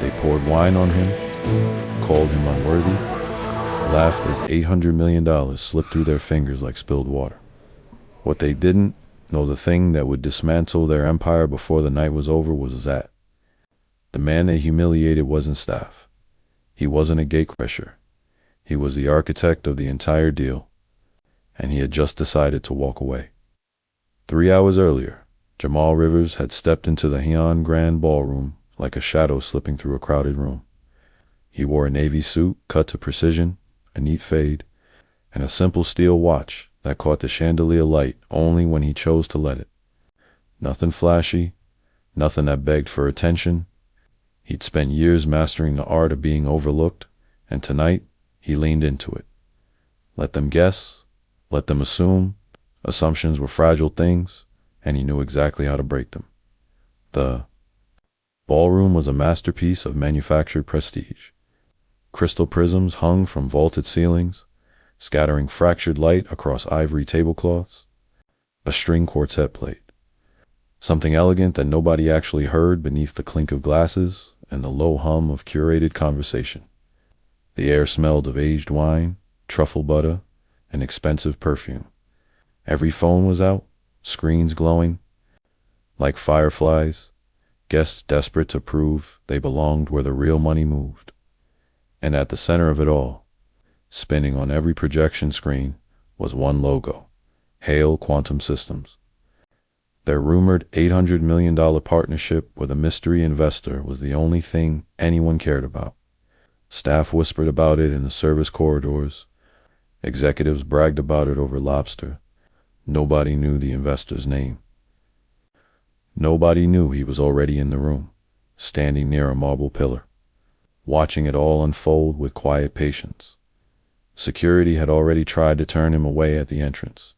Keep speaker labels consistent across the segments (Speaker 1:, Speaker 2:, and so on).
Speaker 1: They poured wine on him, called him unworthy, laughed as $800 million slipped through their fingers like spilled water. What they didn't know, the thing that would dismantle their empire before the night was over, was that the man they humiliated wasn't staff. He wasn't a gatecrasher. He was the architect of the entire deal, and he had just decided to walk away. 3 hours earlier, Jamal Rivers had stepped into the Heian Grand Ballroom like a shadow slipping through a crowded room. He wore a navy suit cut to precision, a neat fade, and a simple steel watch that caught the chandelier light only when he chose to let it. Nothing flashy, nothing that begged for attention. He'd spent years mastering the art of being overlooked, and tonight he leaned into it. Let them guess, let them assume. Assumptions were fragile things, and he knew exactly how to break them. The ballroom was a masterpiece of manufactured prestige. Crystal prisms hung from vaulted ceilings, scattering fractured light across ivory tablecloths. A string quartet played, something elegant that nobody actually heard beneath the clink of glasses and the low hum of curated conversation. The air smelled of aged wine, truffle butter, and expensive perfume. Every phone was out, screens glowing. Like fireflies, guests desperate to prove they belonged where the real money moved. And at the center of it all, spinning on every projection screen, was one logo: Hale Quantum Systems. Their rumored $800 million partnership with a mystery investor was the only thing anyone cared about. Staff whispered about it in the service corridors. Executives bragged about it over lobster. Nobody knew the investor's name. Nobody knew he was already in the room, standing near a marble pillar, watching it all unfold with quiet patience. Security had already tried to turn him away at the entrance.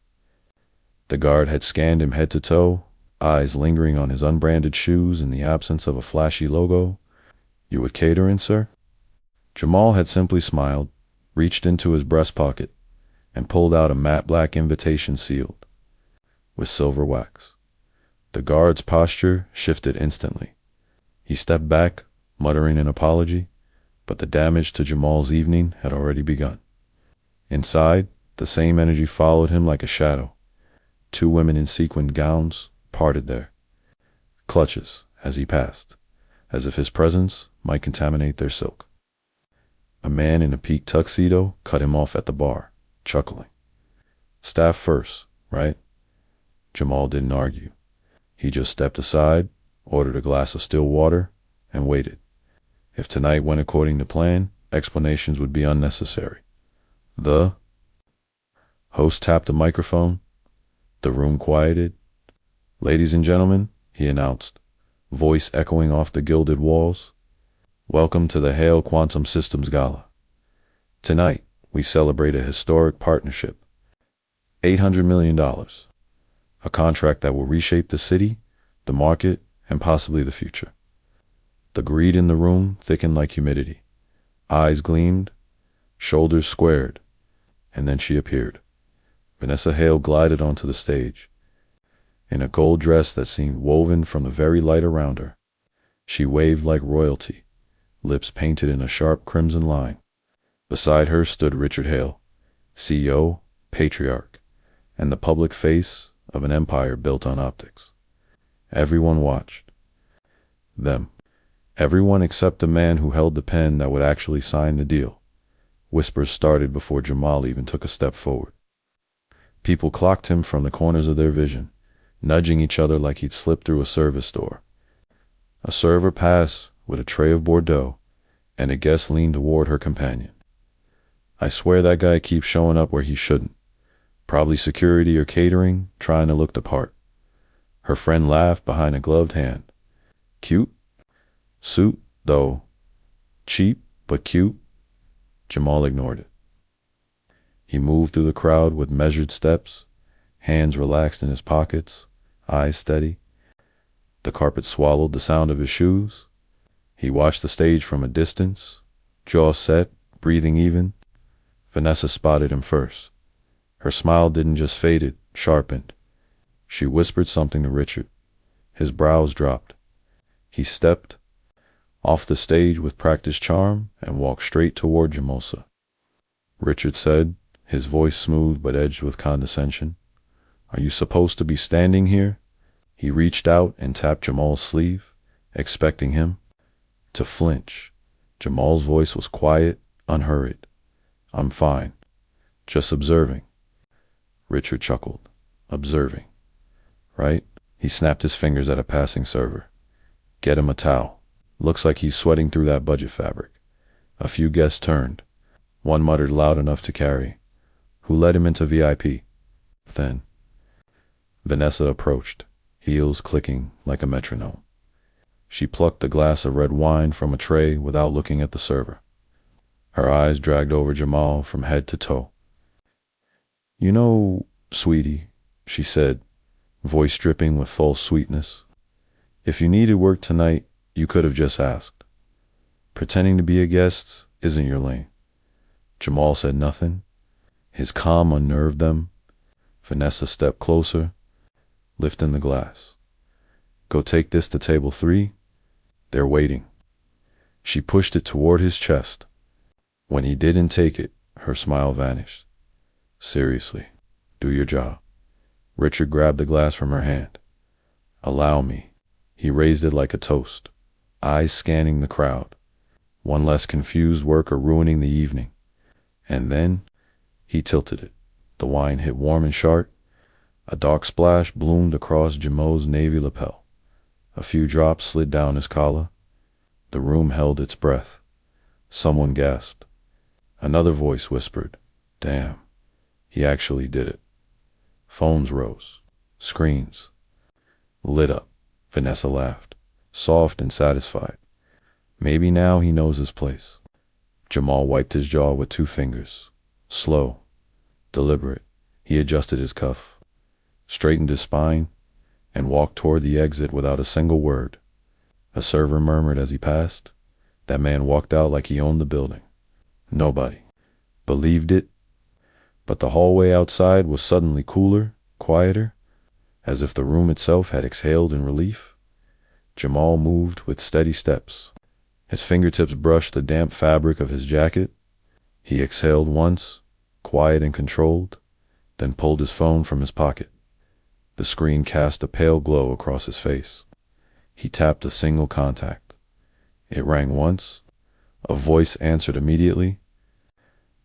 Speaker 1: The guard had scanned him head to toe, eyes lingering on his unbranded shoes in the absence of a flashy logo. "You were catering, sir?" Jamal had simply smiled, reached into his breast pocket, and pulled out a matte black invitation sealed with silver wax. The guard's posture shifted instantly. He stepped back, muttering an apology, but the damage to Jamal's evening had already begun. Inside, the same energy followed him like a shadow. 2 women in sequined gowns parted there, clutches as he passed, as if his presence might contaminate their silk. A man in a peak tuxedo cut him off at the bar, chuckling. "Staff first, right?" Jamal didn't argue. He just stepped aside, ordered a glass of still water, and waited. If tonight went according to plan, explanations would be unnecessary. The host tapped a microphone. The room quieted. "Ladies and gentlemen," he announced, voice echoing off the gilded walls, "welcome to the Hale Quantum Systems Gala. Tonight, we celebrate a historic partnership. $800 million. A contract that will reshape the city, the market, and possibly the future." The greed in the room thickened like humidity. Eyes gleamed, shoulders squared, and then she appeared. Vanessa Hale glided onto the stage, in a gold dress that seemed woven from the very light around her. She waved like royalty, lips painted in a sharp crimson line. Beside her stood Richard Hale, CEO, patriarch, and the public face of an empire built on optics. Everyone watched. Them. Everyone except the man who held the pen that would actually sign the deal. Whispers started before Jamal even took a step forward. People clocked him from the corners of their vision, nudging each other like he'd slipped through a service door. A server passed with a tray of Bordeaux, and a guest leaned toward her companion. "I swear that guy keeps showing up where he shouldn't. Probably security or catering, trying to look the part." Her friend laughed behind a gloved hand. "Cute? Suit, though. Cheap, but cute." Jamal ignored it. He moved through the crowd with measured steps, hands relaxed in his pockets, eyes steady. The carpet swallowed the sound of his shoes. He watched the stage from a distance, jaw set, breathing even. Vanessa spotted him first. Her smile didn't just fade, it sharpened. She whispered something to Richard. His brows dropped. He stepped, off the stage with practiced charm and walked straight toward Jamosa. Richard said, his voice smooth but edged with condescension. Are you supposed to be standing here? He reached out and tapped Jamal's sleeve, expecting him to flinch. Jamal's voice was quiet, unhurried. I'm fine. Just observing. Richard chuckled. Observing. Right? He snapped his fingers at a passing server. Get him a towel. Looks like he's sweating through that budget fabric. A few guests turned. One muttered loud enough to carry. Who led him into VIP? Then Vanessa approached, heels clicking like a metronome. She plucked a glass of red wine from a tray without looking at the server. Her eyes dragged over Jamal from head to toe. You know, sweetie, she said, voice dripping with false sweetness, if you needed work tonight, you could have just asked. Pretending to be a guest isn't your lane. Jamal said nothing. His calm unnerved them. Vanessa stepped closer, lifting the glass. Go take this to table 3. They're waiting. She pushed it toward his chest. When he didn't take it, her smile vanished. Seriously, do your job. Richard grabbed the glass from her hand. Allow me. He raised it like a toast, eyes scanning the crowd. One less confused worker ruining the evening. And then he tilted it. The wine hit warm and sharp. A dark splash bloomed across Jamal's navy lapel. A few drops slid down his collar. The room held its breath. Someone gasped. Another voice whispered, Damn, he actually did it. Phones rose. Screens lit up. Vanessa laughed, soft and satisfied. Maybe now he knows his place. Jamal wiped his jaw with 2 fingers. Slow, deliberate, he adjusted his cuff, straightened his spine, and walked toward the exit without a single word. A server murmured as he passed. That man walked out like he owned the building. Nobody believed it, but the hallway outside was suddenly cooler, quieter, as if the room itself had exhaled in relief. Jamal moved with steady steps. His fingertips brushed the damp fabric of his jacket. He exhaled once, quiet and controlled, then pulled his phone from his pocket. The screen cast a pale glow across his face. He tapped a single contact. It rang once. A voice answered immediately.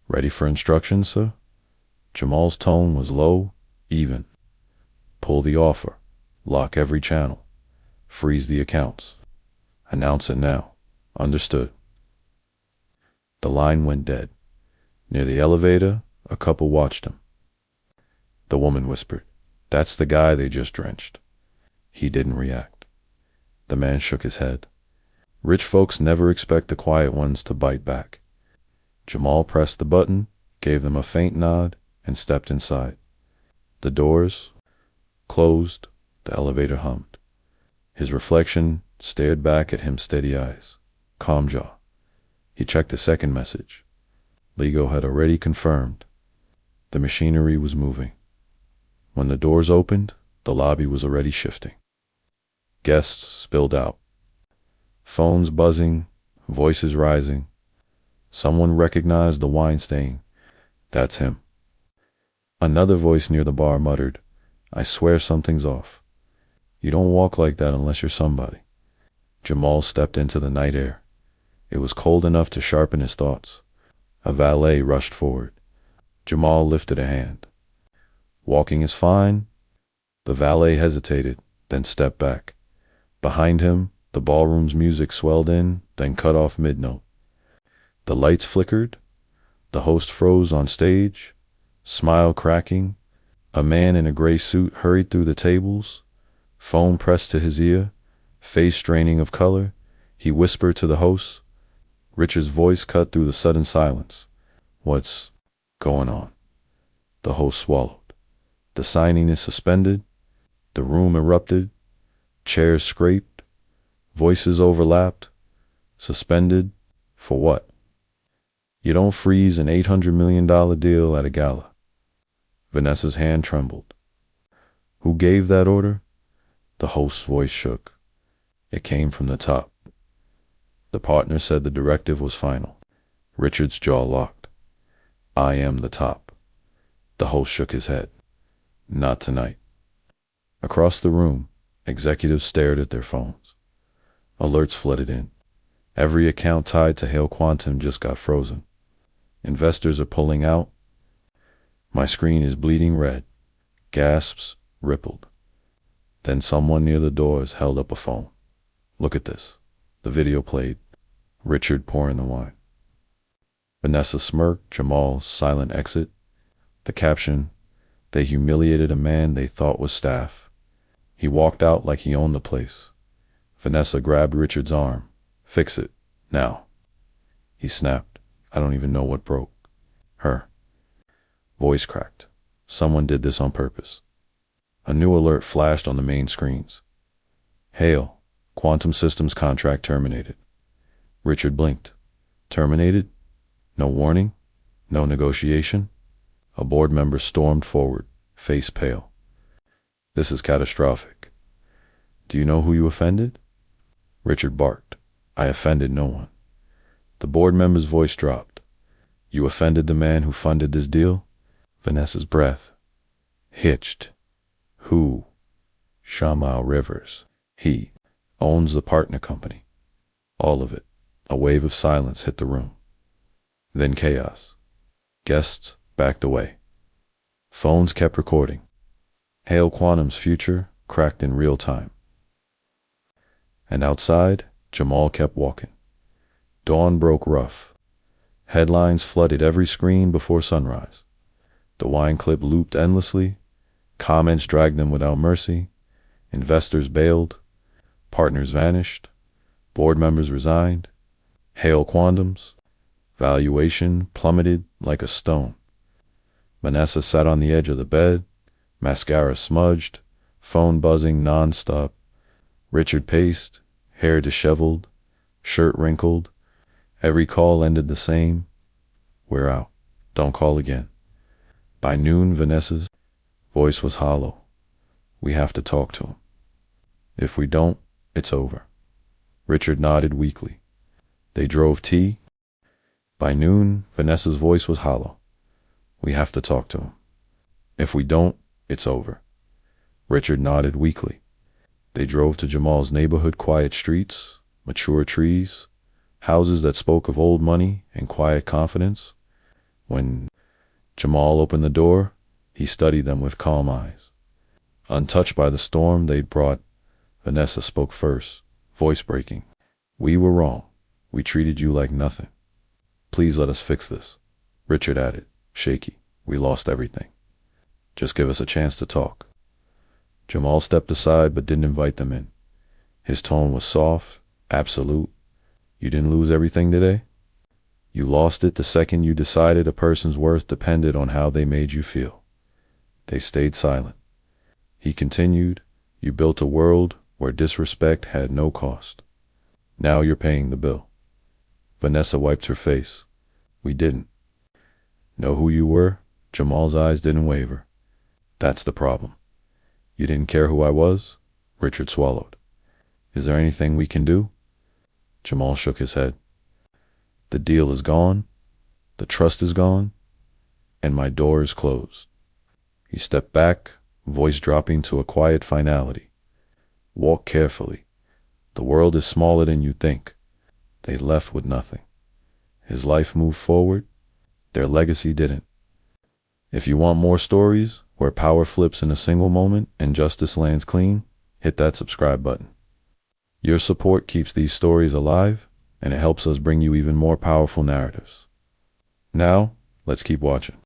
Speaker 1: Ready for instructions, sir? Jamal's tone was low, even. Pull the offer. Lock every channel. Freeze the accounts. Announce it now. Understood. The line went dead. Near the elevator, a couple watched him. The woman whispered, That's the guy they just drenched. He didn't react. The man shook his head. Rich folks never expect the quiet ones to bite back. Jamal pressed the button, gave them a faint nod, and stepped inside. The doors closed. The elevator hummed. His reflection stared back at him, steady eyes, calm jaw. He checked the second message. Ligo had already confirmed. The machinery was moving. When the doors opened, the lobby was already shifting. Guests spilled out. Phones buzzing, voices rising. Someone recognized the wine stain. That's him. Another voice near the bar muttered, I swear something's off. You don't walk like that unless you're somebody. Jamal stepped into the night air. It was cold enough to sharpen his thoughts. A valet rushed forward. Jamal lifted a hand. Walking is fine. The valet hesitated, then stepped back. Behind him, the ballroom's music swelled in, then cut off mid-note. The lights flickered. The host froze on stage, smile cracking. A man in a gray suit hurried through the tables, phone pressed to his ear, face draining of color. He whispered to the host. Richard's voice cut through the sudden silence. What's going on? The host swallowed. The signing is suspended. The room erupted. Chairs scraped. Voices overlapped. Suspended. For what? You don't freeze an $800 million deal at a gala. Vanessa's hand trembled. Who gave that order? The host's voice shook. It came from the top. The partner said the directive was final. Richard's jaw locked. I am the top. The host shook his head. Not tonight. Across the room, executives stared at their phones. Alerts flooded in. Every account tied to Hale Quantum just got frozen. Investors are pulling out. My screen is bleeding red. Gasps rippled. Then someone near the doors held up a phone. Look at this. The video played. Richard pouring the wine. Vanessa smirked. Jamal's silent exit. The caption, they humiliated a man they thought was staff. He walked out like he owned the place. Vanessa grabbed Richard's arm. Fix it. Now. He snapped. I don't even know what broke. Her. Voice cracked. Someone did this on purpose. A new alert flashed on the main screens. Hale, Quantum Systems contract terminated. Richard blinked. Terminated? No warning? No negotiation? A board member stormed forward, face pale. This is catastrophic. Do you know who you offended? Richard barked. I offended no one. The board member's voice dropped. You offended the man who funded this deal? Vanessa's breath hitched. Who? Shamal Rivers. He owns the partner company. All of it. A wave of silence hit the room. Then chaos. Guests backed away. Phones kept recording. Hale Quantum's future cracked in real time. And outside, Jamal kept walking. Dawn broke rough. Headlines flooded every screen before sunrise. The wine clip looped endlessly. Comments dragged them without mercy. Investors bailed. Partners vanished. Board members resigned. Hale Quantum's valuation plummeted like a stone. Vanessa sat on the edge of the bed, mascara smudged, phone buzzing nonstop. Richard paced, hair disheveled, shirt wrinkled. Every call ended the same. We're out. Don't call again. By noon, Vanessa's voice was hollow. We have to talk to him. If we don't, it's over. Richard nodded weakly. They drove tea. By noon, Vanessa's voice was hollow. We have to talk to him. If we don't, it's over. Richard nodded weakly. They drove to Jamal's neighborhood, quiet streets, mature trees, houses that spoke of old money and quiet confidence. When Jamal opened the door, he studied them with calm eyes. Untouched by the storm they'd brought, Vanessa spoke first, voice breaking. We were wrong. We treated you like nothing. Please let us fix this. Richard added, shaky. We lost everything. Just give us a chance to talk. Jamal stepped aside but didn't invite them in. His tone was soft, absolute. You didn't lose everything today? You lost it the second you decided a person's worth depended on how they made you feel. They stayed silent. He continued, you built a world where disrespect had no cost. Now you're paying the bill. Vanessa wiped her face. We didn't. Know who you were? Jamal's eyes didn't waver. That's the problem. You didn't care who I was? Richard swallowed. Is there anything we can do? Jamal shook his head. The deal is gone, the trust is gone, and my door is closed. He stepped back, voice dropping to a quiet finality. Walk carefully. The world is smaller than you think. They left with nothing. His life moved forward. Their legacy didn't. If you want more stories where power flips in a single moment and justice lands clean, hit that subscribe button. Your support keeps these stories alive, and it helps us bring you even more powerful narratives. Now, let's keep watching.